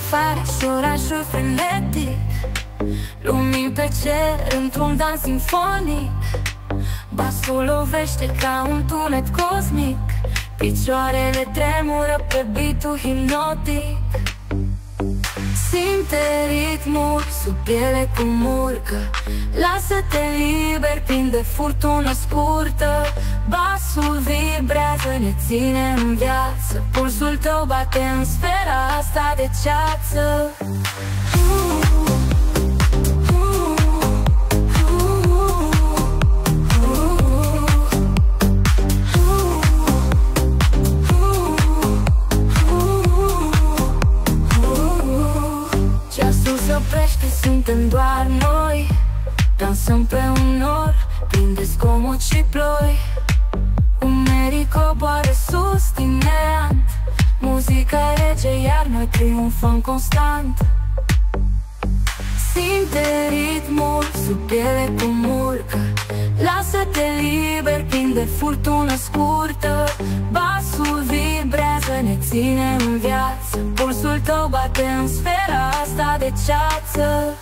afară și orașul frenetic, lumini pe cer într-un dans simfonic. Basul lovește ca un tunet cosmic, picioarele tremură pe beat-ul hipnotic. Simte ritmul sub piele cum urcă, lasă-te liber, prinde furtună scurtă. Basul vibrează, ne ține în viață, pulsul tău bate în sfera asta de ceață. Ceasul se oprește, suntem doar noi, dansăm pe un nor, plin de zgomot și ploi. Umerii coboară sus din neant, muzica rege, iar noi triumfăm constant. Simte ritmul sub piele cum urcă, lasă-te liber, prinde furtună scurtă. Basul vibrează, ne ține în viață, pulsul tău bate în sfera asta de ceață.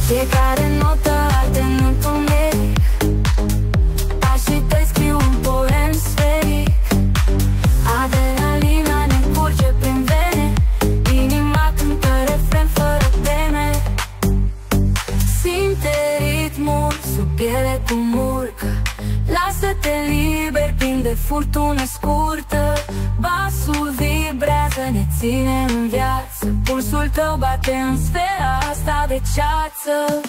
Fiecare notă arde în întuneric, pașii tăi scriu un poem sferic. Adrenalina ne curge prin vene, inima cântă refren fără teme. Simte ritmul sub piele cum urcă, lasă-te liber, prinde furtună scurtă. Basul vibrează, ne ține în viață, pulsul tău bate în sfera asta de ceață.